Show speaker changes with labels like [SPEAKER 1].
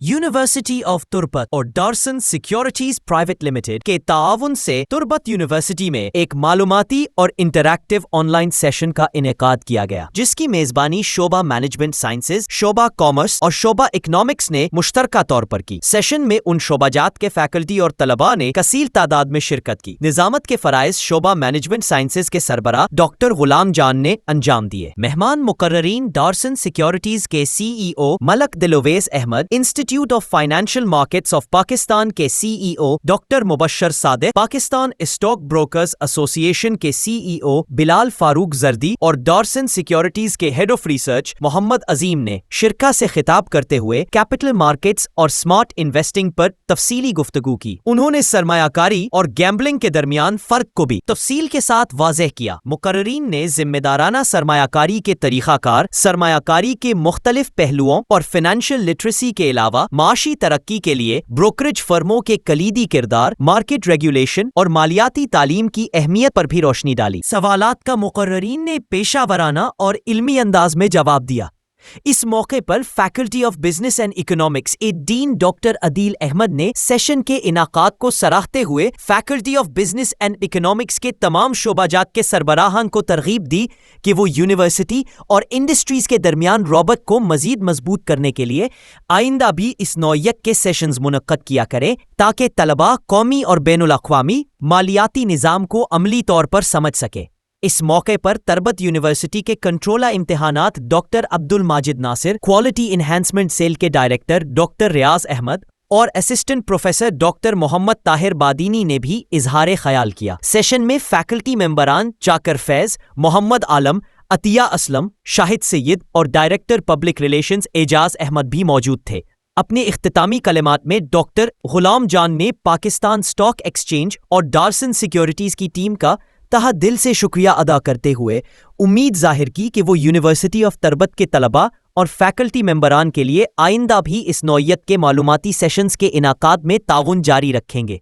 [SPEAKER 1] University of Turbat और Darson securities private limited के ताआवुन से तुर्बत यूनिवर्सिटी में एक मालूमाती और इंटरैक्टिव ऑनलाइन सेशन का इनेकाद किया गया, जिसकी मेजबानी शोबा मैनेजमेंट साइंसेज, शोबा कॉमर्स और शोबा इकोनॉमिक्स ने मुश्तरका तौर पर की। सेशन में उन शोबाजात के फैकल्टी और तलबा ने कसीर तादाद में शिरकत की। निजामत के फराइज शोबा मैनेजमेंट साइंसेज के सरबराह डॉक्टर गुलाम जान ने अंजाम दिए। मेहमान मुकर्ररीन डॉर्सन सिक्योरिटीज के CEO Malik Dilawaiz Ahmed, institute of financial markets of Pakistan के CEO doctor Mubashir Sadiq, Pakistan stock brokers association के CEO बिलाल फारूक जर्दी और डॉर्सन सिक्योरिटीज के head of research Mohammad Azeem ने शिरका से खिताब करते हुए कैपिटल मार्केट्स और स्मार्ट इन्वेस्टिंग पर तफसीली गुफ्तगू की। उन्होंने सरमायाकारी और गैम्बलिंग के दरमियान फर्क को भी तफसील के साथ वाज़ेह किया। मुकर्ररीन ने जिम्मेदाराना सरमायाकारी के तरीक़ाकार, सरमायाकारी के मुख्तलिफ पहलुओं और फाइनेंशियल लिटरेसी के अलावा माशी तरक्की के लिए ब्रोकरेज फर्मों के कलीदी किरदार, मार्केट रेगुलेशन और मालियाती तालीम की अहमियत पर भी रोशनी डाली। सवालात का मुकर्ररीन ने पेशावराना और इल्मी अंदाज में जवाब दिया। इस मौके पर faculty of business and economics ए डीन डॉक्टर अदील अहमद ने सेशन के इनाकाद को सराहते हुए faculty of business and economics के तमाम शोबाजात के सरबराहान को तरगीब दी कि वो यूनिवर्सिटी और इंडस्ट्रीज के दरमियान रौबत को मजीद मजबूत करने के लिए आइंदा भी इस नौयत के सेशंस मुनक्कद किया करें, ताकि तलबा कौमी और बैनुल अक़वामी मालियाती निज़ाम को अमली तौर पर समझ सके। इस मौके पर तरबत यूनिवर्सिटी के कंट्रोला इम्तिहानात doctor Abdul Majid Nasir, quality enhancement cell के डायरेक्टर डॉक्टर रियाज अहमद और assistant professor doctor Mohammad Tahir Badini ने भी इजहार ख्याल किया। सेशन में फैकल्टी मेंबरान चाकर फैज, मोहम्मद आलम, अतिया असलम, शाहिद सैयद और director public relations Ejaz Ahmed भी मौजूद थे। अपने इख्तितामी कलिमात में डॉक्टर गुलाम जान ने पाकिस्तान स्टॉक एक्सचेंज और डॉर्सन सिक्योरिटीज की टीम का तहा दिल से शुक्रिया अदा करते हुए उम्मीद जाहिर की कि वो यूनिवर्सिटी ऑफ तरबत के तलबा और फैकल्टी मेंबरान के लिए आइंदा भी इस नौयत के मालूमाती सेशंस के इनाकाद में ताउन जारी रखेंगे।